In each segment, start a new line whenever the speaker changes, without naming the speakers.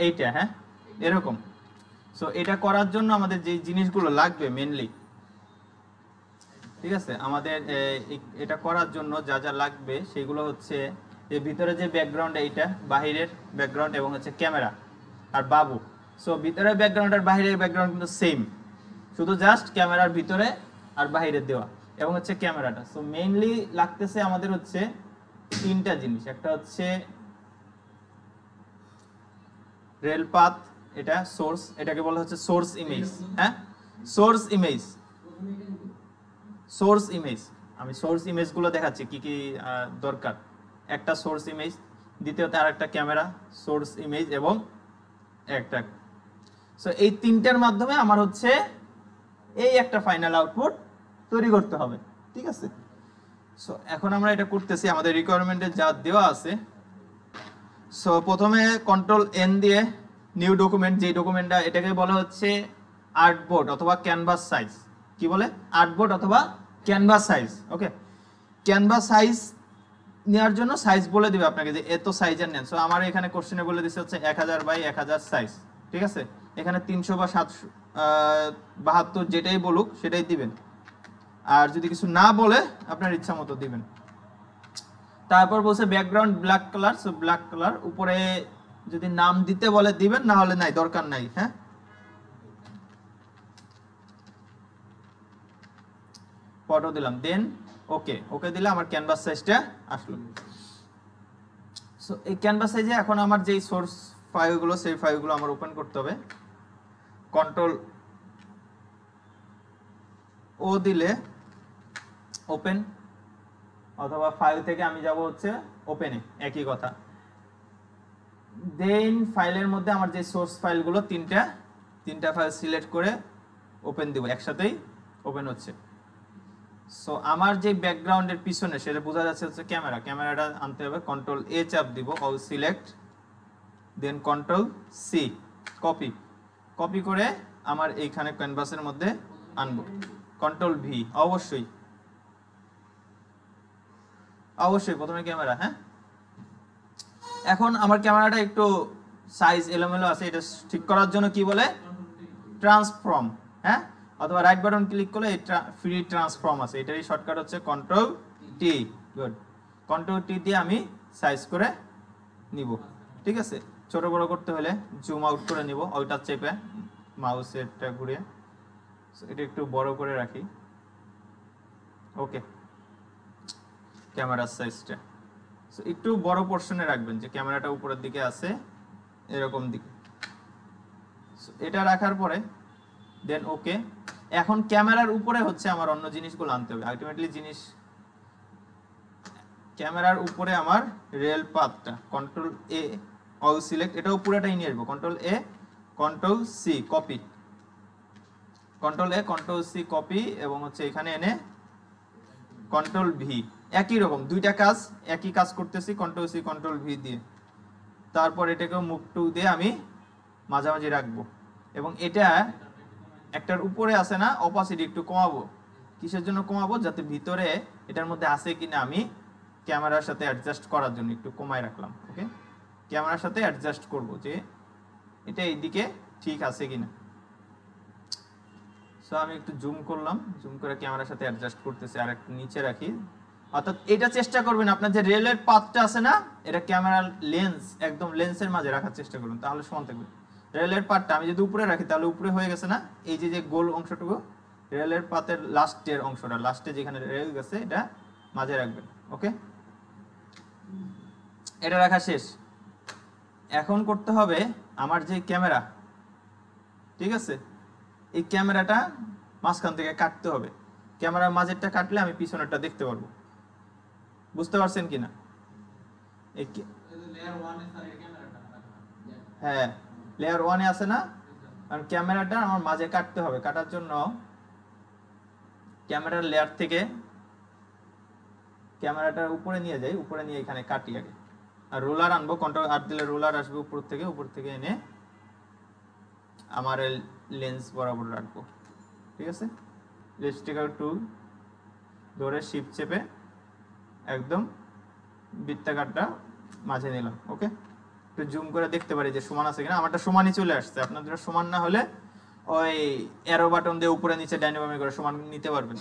এইটা, হ্যাঁ এরকম। সো এটা করার জন্য আমাদের যে জিনিসগুলো লাগবে মেনলি, ঠিক আছে, আমাদের এটা করার জন্য যা যা লাগবে সেগুলো হচ্ছে যে ভিতরে যে ব্যাকগ্রাউন্ড, এইটা বাহিরের ব্যাকগ্রাউন্ড এবং হচ্ছে ক্যামেরা আর বাবু। সো ভিতরের ব্যাকগ্রাউন্ড আর বাহিরের ব্যাকগ্রাউন্ড কিন্তু সেম, শুধু জাস্ট ক্যামেরার ভিতরে আর বাহিরে দেওয়া এবং হচ্ছে ক্যামেরাটা। সো মেইনলি লাগতেছে আমাদের হচ্ছে তিনটা জিনিস। একটা হচ্ছে রেল পাথ, এটা সোর্স, এটাকে বলা হচ্ছে সোর্স ইমেজ। হ্যাঁ, সোর্স ইমেজ, সোর্স ইমেজ। আমি সোর্স ইমেজগুলো দেখাচ্ছি কি কি দরকার। একটা সোর্স ইমেজ, দ্বিতীয়তে আর একটা ক্যামেরা, সোর্স ইমেজ এবং একটা। সো এই তিনটার মাধ্যমে আমার হচ্ছে এই একটা ফাইনাল আউটপুট তৈরি করতে হবে, ঠিক আছে। সো এখন আমরা এটা করতেছি আমাদের রিকোয়ারমেন্টে যা দেওয়া আছে। সো প্রথমে কন্ট্রোল এন দিয়ে নিউ ডকুমেন্ট, যে ডকুমেন্টটা, এটাকে বলা হচ্ছে আর্টবোর্ড অথবা ক্যানভাস সাইজ। কি বলে? আর্টবোর্ড অথবা ক্যানভাস সাইজ। ওকে, ক্যানভাস সাইজ নেওয়ার জন্য সাইজ বলে দিবে আপনাকে যে এত সাইজের নেন। সো আমার এখানে কোশ্চেনে বলে দিচ্ছে হচ্ছে 1000 বাই 1000 সাইজ, ঠিক আছে। এখানে 300 বা 772 যেটাই বলুক সেটাই দিবেন, আর যদি কিছু না বলে আপনার ইচ্ছা মতো দিবেন। তারপর বলছে background black colour, so black colour. উপরে যদি নাম দিতে বলে দিবেন, না হলে নাই, দরকার নাই। হ্যাঁ, ফটো দিলাম, দেন ওকে, ওকে দিলে আমার ক্যানভাস সাইজটা আসলো। সো এই ক্যানভাস সাইজে এখন আমার যেই সোর্স ফাইলগুলো, সেই ফাইলগুলো আমার ওপেন করতে হবে। কন্ট্রোল ও দিলে ওপেন, অথবা ফাইল থেকে আমি যাব হচ্ছে ওপেনে, একই কথা। দেন ফাইলের মধ্যে আমার যে সোর্স ফাইলগুলো তিনটা ফাইল সিলেক্ট করে ওপেন দিব, একসাথেই ওপেন হচ্ছে। সো আমার যে ব্যাকগ্রাউন্ডের পিছনে সেটা বোঝা যাচ্ছে হচ্ছে ক্যামেরা, ক্যামেরাটা আনতে হবে। কন্ট্রোল এ চাপ দিব, অল সিলেক্ট, দেন কন্ট্রোল সি, কপি, কপি করে আমার এইখানে ক্যানভাসের মধ্যে আনবো। কন্ট্রোল ভি, অবশ্যই অবশ্যই প্রথমে ক্যামেরা। হ্যাঁ, এখন আমার ক্যামেরাটা একটু সাইজ এলোমেলো আছে, এটা ঠিক করার জন্য কি বলে? ট্রান্সফর্ম। হ্যাঁ, অথবা রাইট বাটন ক্লিক করলে ফ্রি ট্রান্সফর্ম আছে, এটারই শর্টকাট হচ্ছে control T. Good, control T দিয়ে আমি সাইজ করে নিব, ঠিক আছে। ছোট বড় করতে হলে জুম আউট করে নিব, ওইটা চেপে মাউসেরটা ঘুরিয়ে এটা একটু বড় করে রাখি। ওকে, ক্যামেরার সাইজটা একটু বড় পোর্শনে রাখবেন, যে ক্যামেরাটা উপরের দিকে আছে এরকম দিকে। এটা রাখার পরে দেন ওকে। এখন ক্যামেরার উপরে হচ্ছে আমার অন্য জিনিসগুলো আনতে হবে। আলটিমেটলি জিনিস ক্যামেরার উপরে আমার রেল পাথটা, কন্ট্রোল এ, অল সিলেক্ট, এটাও পুরোটাই নিয়ে আসবো। কন্ট্রোল এ, কন্ট্রোল সি, কপি, কন্ট্রোল এ, কন্ট্রোল সি, কপি, এবং হচ্ছে এখানে এনে কন্ট্রোল ভি। একই রকম দুইটা কাজ, একই কাজ করতেছি কন্ট্রোল সি কন্ট্রোল ভি দিয়ে। তারপর এটাকেও মুভ টু দিয়ে আমি মাঝামাঝি রাখবো, এবং এটা একটার উপরে আছে না, অপাসিটি একটু কমাবো। কিসের জন্য কমাবো? যাতে ভিতরে এটার মধ্যে আছে কিনা আমি ক্যামেরার সাথে অ্যাডজাস্ট করার জন্য একটু কমায় রাখলাম। ওকে, ক্যামেরার সাথে অ্যাডজাস্ট করব যে এটা এইদিকে ঠিক আছে কিনা। সো আমি একটু জুম করলাম, জুম করে ক্যামেরার সাথে অ্যাডজাস্ট করতেছি, আর একটু নিচে রাখি। অর্থাৎ এটা চেষ্টা করবেন আপনার যে রেলের পাথটা আছে না, এটা ক্যামেরার লেন্স, একদম লেন্সের মাঝে রাখার চেষ্টা করুন, তাহলে সমান থাকবে। রেলের পাথটা আমি যদি উপরে রাখি তাহলে উপরে হয়ে গেছে না, এই যে যে গোল অংশটুকু, রেলের পাথের লাস্টের অংশটা, লাস্টে যেখানে রেল গেছে এটা মাঝে রাখবেন। ওকে, এটা রাখা শেষ। এখন করতে হবে আমার যে ক্যামেরা, ঠিক আছে, এই ক্যামেরাটা মাঝখান থেকে কাটতে হবে। ক্যামেরার মাঝেরটা কাটলে আমি পিছনেরটা দেখতে পারবো। বুঝতে পারছেন কিনা? হ্যাঁ, লেয়ার ওয়ানে আছে না, কারণ ক্যামেরাটা আমার মাঝে কাটতে হবে। কাটার জন্য ক্যামেরার লেয়ার থেকে ক্যামেরাটা উপরে নিয়ে যাই, উপরে নিয়ে এখানে কাটি আগে, আর রোলার আনবো। কন্ট্রোল আর দিলে রোলার আসবে উপর থেকে এনে আমার লেন্স বরাবর রাখবো, ঠিক আছে। ইলাস্ট্রিক্যাল টুল ধরে শিফট চেপে একদম বৃত্তাকারটা মাঝে নিলাম। ওকে, একটু জুম করে দেখতে পারি যে সমান আছে কিনা। আমারটা সমানই চলে আসছে, আপনাদের সমান না হলে ওই অ্যারো বাটন দিয়ে উপরে নিচে ডাইনে বামে করে সমান নিতে পারবেন।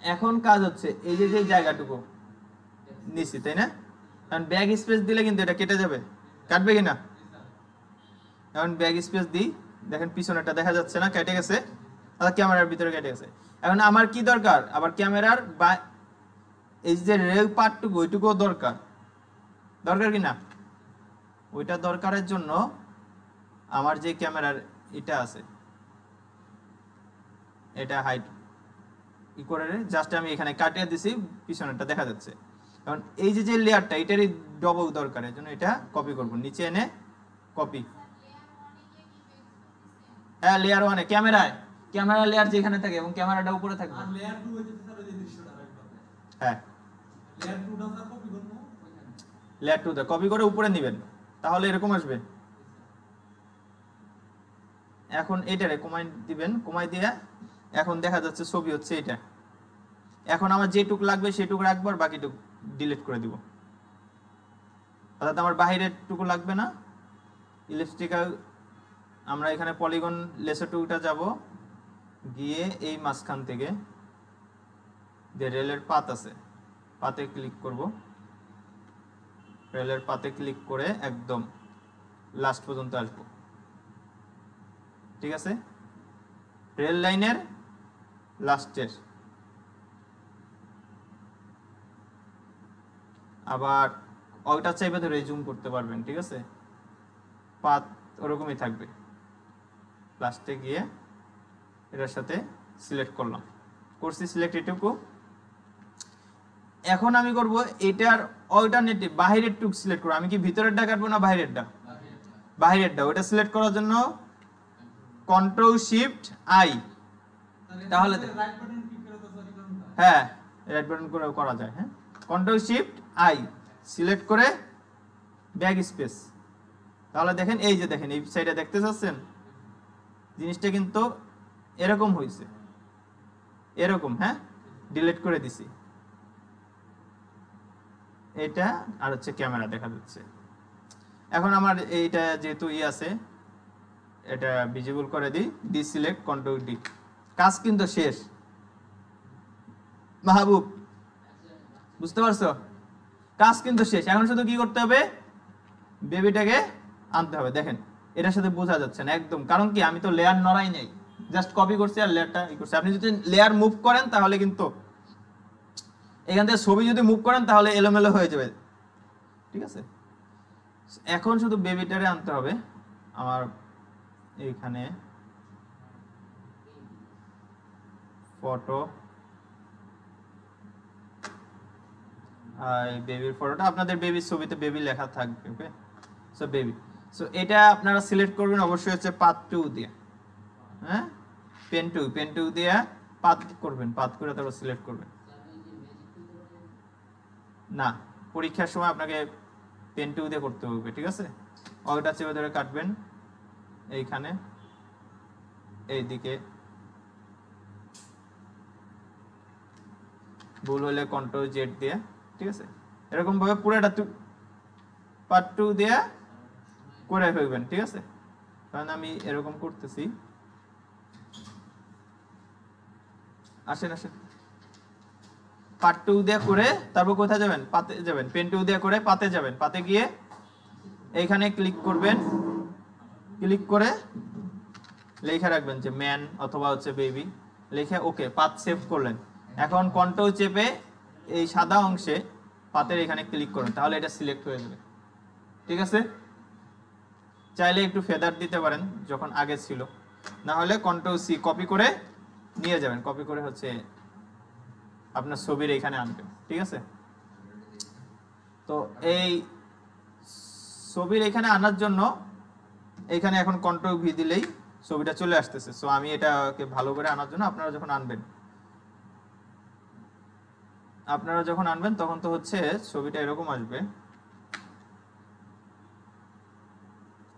এখন কাজ হচ্ছে এই যে যে জায়গাটুকু নিছি, তাই না? কারণ ব্যাগ স্পেস দিলে কিন্তু এটা কেটে যাবে, কাটবে কিনা? এখন ব্যাগ স্পেস দিই, দেখেন পিছনেরটা দেখা যাচ্ছে না, কেটে গেছে, অর্থাৎ ক্যামেরার ভিতরে কেটে গেছে। এখন আমার কি দরকার, আবার ক্যামেরার বা এই যে রেল পার্টটুকু ওইটুকুও দরকার, দরকার কিনা? ওইটা দরকারের জন্য আমার যে ক্যামেরার এটা আছে, এটা হাইট ই করে জাস্ট আমি এখানে কাটিয়ে দিছি, পিছনেরটা দেখা যাচ্ছে। এখন এই যে যে লেয়ারটা, এটারই ডবল দরকার, এর জন্য এটা কপি করব, নিচে এনে কপি। হ্যাঁ, লেয়ার ওয়ানে ক্যামেরা লেয়ার যেখানে থাকে এবং ক্যামেরাটা উপরে থাকবে। আর লেয়ার 2 হইছে স্যার ওই যে দৃশ্যটা রাখবে। হ্যাঁ, লেয়ার 2টা স্যার কপি করব ওইখানে, লেয়ার 2টা কপি করে উপরে নেবেন, তাহলে এরকম আসবে। এখন এটারে কমাই দিবেন, কমাই দিয়ে এখন দেখা যাচ্ছে ছবি হচ্ছে এটা। এখন আমার যেটুক লাগবে সেটুক রাখবো, আর বাকিটুক ডিলিট করে দিব, অর্থাৎ আমার বাহিরের টুকু লাগবে না। ইলিপস্টিক্যাল আমরা এখানে পলিগন লেসার টুলটা যাব, গিয়ে এই মাঝখান থেকে যে রেলের পাত আছে, পাতে ক্লিক করব, রেলের পাতে ক্লিক করে একদম লাস্ট পর্যন্ত আসব, ঠিক আছে? রেল লাইনের লাস্টের, আবার ওইটা চাইবে ধরে জুম করতে পারবেন, ঠিক আছে? পাত ওরকমই থাকবে, লাস্টে গিয়ে এটার সাথে সিলেক্ট করলাম, করছি সিলেক্ট এটুকু। এখন আমি করব এটার অল্টারনেটিভ বাহিরের টুক সিলেক্ট করব। আমি কি ভিতরেরটা কাটবো না বাইরেরটা? বাহিরেরটা। ওটা সিলেক্ট করার জন্য কন্ট্রোল শিফট আই, তাহলে হ্যাঁ রাইট বাটন করে করা যায়। হ্যাঁ, কন্ট্রোল শিফট আই সিলেক্ট করে ব্যাক স্পেস, তাহলে দেখেন এই যে দেখেন এই সাইডে দেখতে পাচ্ছেন জিনিসটা কিন্তু এরকম হয়েছে, এরকম। হ্যাঁ, ডিলিট করে দিছি এটা, আর হচ্ছে ক্যামেরা দেখা যাচ্ছে। এখন আমার এইটা যেহেতু আছে, এটা ভিজিবল করে দিই, ডিসিলেক্ট কন্ট্রোল ডি, কাজ কিন্তু শেষ। মাহবুব বুঝতে পারছো? কাজ কিন্তু শেষ। এখন শুধু কি করতে হবে, বেবিটাকে আনতে হবে। দেখেন এটার সাথে বোঝা যাচ্ছে না একদম, কারণ কি আমি তো লেয়ার নড়াই নাই, জাস্ট কপি করছি আর লেয়ারটা ই করছি। আপনি যদি লেয়ার মুভ করেন তাহলে কিন্তু এখান থেকে ছবি যদি মুভ করেন তাহলে এলোমেলো হয়ে যাবে, ঠিক আছে? এখন শুধু বেবিটারে আনতে হবে আমার এইখানে, ফটো, আর বেবির ফটোটা, আপনাদের বেবির ছবিতে বেবি লেখা থাকবে। ওকে, সো বেবি, সো এটা আপনারা সিলেক্ট করবেন অবশ্যই হচ্ছে পাথ 2 দিয়ে। হ্যাঁ, পেন টু দিয়ে পাথ করবেন, পাথ করে তারপর সিলেক্ট করবেন। না, পরীক্ষার সময় আপনাকে পেন টু দিয়ে করতে হবে, ঠিক আছে? ওইটা চেপে ধরে কাটবেন এইখানে, এইদিকে ভুল হলে কন্ট্রোল জেড দিয়ে, ঠিক আছে? এরকম ভাবে পুরোটা পার্ট 2 দিয়ে করে ফেলবেন, ঠিক আছে? কারণ আমি এরকম করতেছি, আসেন আসেন, পার্ট 2 দিয়ে করে তারপর কোথায় যাবেন, পাতে যাবেন, পেন 2 দিয়ে করে পাতে যাবেন, পাতে গিয়ে এইখানে ক্লিক করবেন, ক্লিক করে লেখা রাখবেন যে ম্যান অথবা হচ্ছে বেবি, লিখে ওকে, পাথ সেভ করলেন। এখন কন্ট্রোল চেপে এই সাদা অংশে পাতের এখানে ক্লিক করুন, তাহলে এটা সিলেক্ট হয়ে যাবে, ঠিক আছে? চাইলে একটু ফেদার দিতে পারেন যখন আগে ছিল, না হলে কন্ট্রোল সি কপি করে নিয়ে যাবেন, কপি করে হচ্ছে আপনার ছবির এখানে আনবেন, ঠিক আছে? তো এই ছবির এখানে আনার জন্য এখানে এখন কন্ট্রোল ভি দিলেই ছবিটা চলে আসতেছে। সো আমি এটাকে ভালো করে আনার জন্য আপনারা যখন আনবেন তখন তো হচ্ছে ছবিটা এরকম আসবে।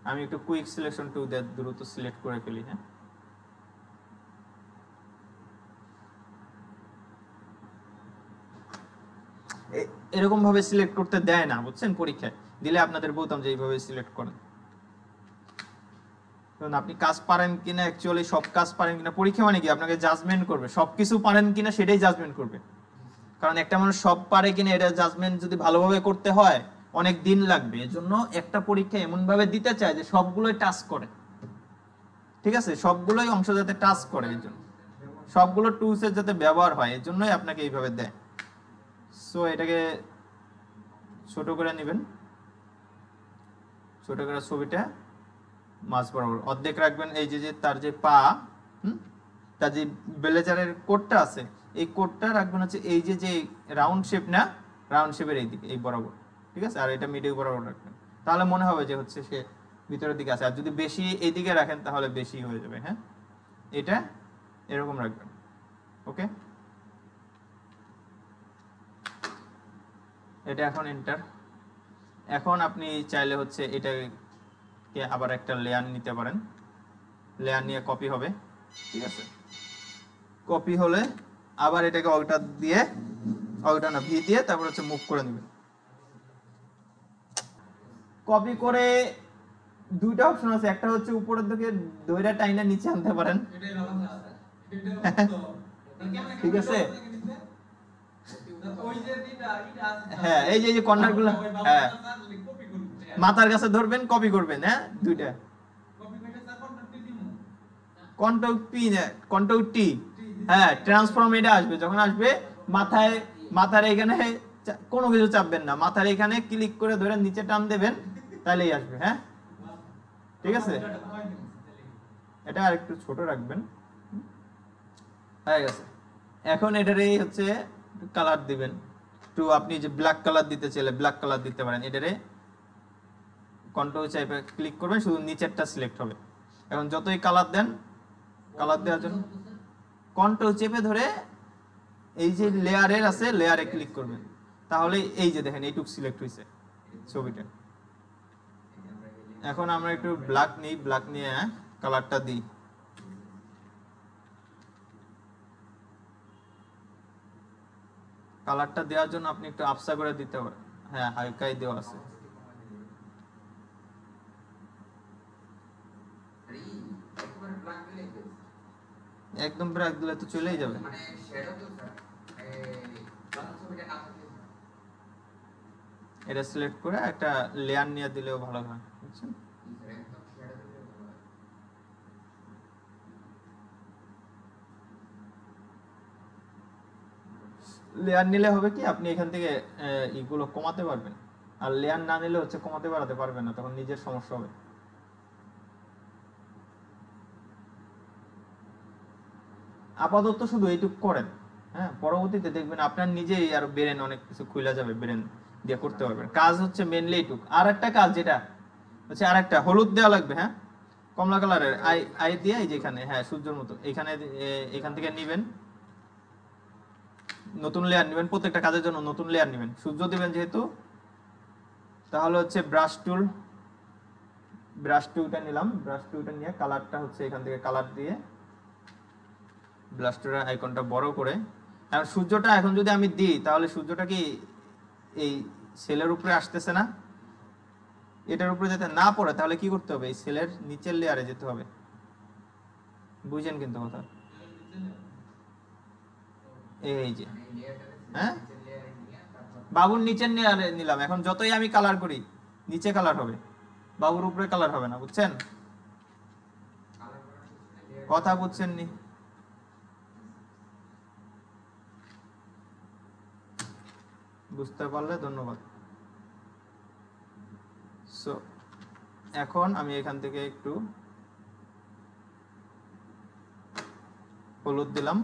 আমি একটু কুইক সিলেকশন টু দিয়ে দ্রুত সিলেক্ট করে ফেলি। হ্যাঁ, এরকম ভাবে সিলেক্ট করতে দেয় না, বুঝছেন? পরীক্ষায় দিলে আপনাদের বলতাম যে এইভাবে সিলেক্ট করেন। কারণ আপনি কাজ পারেন কিনা, অ্যাকচুয়ালি সব কাজ পারেন কিনা, পরীক্ষা মানে কি আপনাকে জাজমেন্ট করবে, সবকিছু পারেন কিনা সেটাই জাজমেন্ট করবে। কারণ একটা মানুষ সব পারে কিনা এটা জাজমেন্ট যদি ভালোভাবে করতে হয় অনেক দিন লাগবে। এজন্য একটা পরীক্ষা এমন ভাবে দিতে চায় যে সবগুলোই টাচ করে, ঠিক আছে, সবগুলোই অংশ যাতে টাচ করে, এই জন্য সবগুলো টুলসের যাতে ব্যবহার হয়, এর জন্যই আপনাকে এইভাবে দেয়। সো এটাকে ছোট করে নেবেন, ছোট করে ছবিটা মাঝ বরাবর অর্ধেক রাখবেন। এই যে তার যে পা, তার যে ব্লেজারের কোটটা আছে, এই কোটটা রাখবেন হচ্ছে এই যে রাউন্ড শেপ না, রাউন্ড শেপের এই দিকে, এই বরাবর, ঠিক আছে। আর এটা মিডিল বরাবর রাখবেন, তাহলে মনে হবে যে হচ্ছে সে ভিতরের দিকে আছে। আর যদি বেশি এইদিকে রাখেন তাহলে বেশি হয়ে যাবে। হ্যাঁ, এটা এরকম রাখবেন। ওকে, এটা এখন এন্টার। এখন আপনি চাইলে হচ্ছে এটাকে আবার একটা লেয়ার নিতে পারেন, লেয়ার নিয়ে কপি হবে, ঠিক আছে। কপি হলে আবার এটাকে অল্টার দিয়ে, অল্টার না ভি দিয়ে, তারপর হচ্ছে মুভ করে নেবেন। কপি করে দুইটা অপশন আছে, একটা হচ্ছে উপরের দিকে দইরা টাইনা নিচে আনতে পারেন, ঠিক আছে। হ্যাঁ, এই যে কর্নার গুলো, হ্যাঁ, মাথার কাছে ধরবেন, কপি করবেন। হ্যাঁ, দুইটা কন্ট্রোল পি না কন্ট্রোল টি, হ্যাঁ, ট্রান্সফর্ম এটা আসবে, যখন আসবে মাথায়, মাথার এখানে কোনো কিছু চাপবেন না, মাথার এখানে ক্লিক করে ধরে নিচে টান দেবেন, তাহলেই আসবে। হ্যাঁ, ঠিক আছে, এটা আর একটু ছোট রাখবেন, হয়ে গেছে। এখন এটারে হচ্ছে কালার দিবেন, একটু আপনি যে ব্ল্যাক কালার দিতে চাইলে ব্ল্যাক কালার দিতে পারেন। এটারে কন্ট্রোল চাইপে ক্লিক করবেন, শুধু নিচেরটা সিলেক্ট হবে। এখন যতই কালার দেন, কালার দেওয়ার জন্য কন্ট্রোল চেপে ধরে এই যে লেয়ারের আছে, লেয়ারে ক্লিক করবেন, তাহলে এই যে দেখেন এইটুক সিলেক্ট হয়েছে ছবিটা। এখন আমরা একটু ব্ল্যাক নিই, ব্ল্যাক নিয়ে কালারটা দিই। কালারটা দেওয়ার জন্য আপনি একটু আপসা করে দিতে পারেন, হ্যাঁ, হালকাই দেওয়া আছে। একদম ব্ল্যাক দিলে তো চলেই যাবে। এটা সিলেক্ট করে একটা লেয়ার নিয়ে দিলেও ভালো হয়, বুঝছেন? লেয়ার নিলে হবে কি, আপনি এখান থেকে এগুলো কমাতে পারবেন। আর লেয়ার না নিলে হচ্ছে কমাতে বাড়াতে পারবেন না, তখন নিজের সমস্যা হবে। আপাতত শুধু এইটুক করেন, হ্যাঁ, পরবর্তীতে দেখবেন আপনার নিজেই আর ব্রেন অনেক কিছু খুলে যাবে, ব্রেন দিয়ে করতে পারবেন। কাজ হচ্ছে মেনলি এইটুক। আর একটা কাজ যেটা হচ্ছে, আর একটা হলুদ দেওয়া লাগবে, হ্যাঁ, কমলা কালারের আই আই দিয়ে, এই যেখানে, হ্যাঁ, সূর্যের মতো এখানে, এখান থেকে নিবেন, নতুন লেয়ার নেবেন, প্রত্যেকটা কাজের জন্য নতুন লেয়ার নেবেন। সূর্য দিবেন যেহেতু, তাহলে হচ্ছে ব্রাশ টুল, ব্রাশ টুলটা নিলাম, ব্রাশ টুলটা নিয়ে কালারটা হচ্ছে এখান থেকে কালার দিয়ে ব্রাশ টুলের আইকনটা বড় করে। এখন সূর্যটা এখন যদি আমি দিই, তাহলে সূর্যটা কি এই সেলের উপরে আসতেছে না, এটার উপরে যাতে না পড়ে, তাহলে কি করতে হবে, এই সেলের নিচের লেয়ারে যেতে হবে, বুঝেন কিন্তু কথা। এই যে, হ্যাঁ, বাবুর নিচের লেয়ারে নিলাম। এখন যতই আমি কালার করি নিচে কালার হবে, বাবুর উপরে কালার হবে না, বুঝছেন? কথা বুঝছেন নি? বুঝতে পারলে ধন্যবাদ। সো এখন আমি এখান থেকে একটু হলুদ দিলাম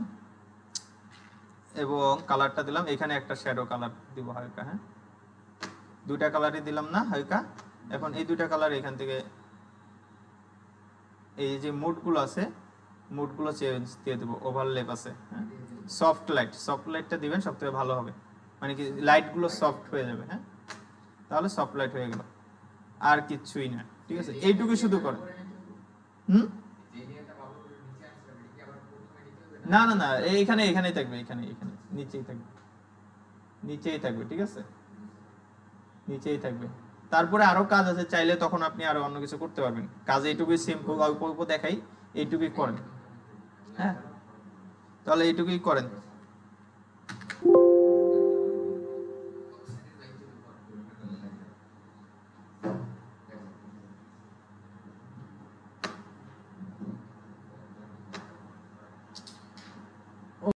এবং কালারটা দিলাম, এখানে একটা শ্যাডো কালার দিব হালকা, হ্যাঁ, দুইটা কালারই দিলাম না হালকা। এখন এই দুইটা কালার এখান থেকে, এই যে মুডগুলো আছে, মুডগুলো চেঞ্জ দিয়ে দেবো, ওভারলেপ আছে, হ্যাঁ, সফট লাইট, সফট লাইটটা দিবেন, সবথেকে ভালো হবে, মানে কি লাইটগুলো সফট হয়ে যাবে, হ্যাঁ, তাহলে সফট লাইট হয়ে গেল, আর কিচ্ছুই না, ঠিক আছে, এইটুকু শুধু করেন। না না না, এইখানে, এখানেই থাকবে, এখানে এখানে নিচেই থাকবে। নিচেই থাকবে, ঠিক আছে, নিচেই থাকবে। তারপরে আরো কাজ আছে, চাইলে তখন আপনি আরো অন্য কিছু করতে পারবেন। কাজ এইটুকুই, সিম্পল, অল্প অল্প দেখাই, এইটুকুই করেন। হ্যাঁ, তাহলে এইটুকুই করেন।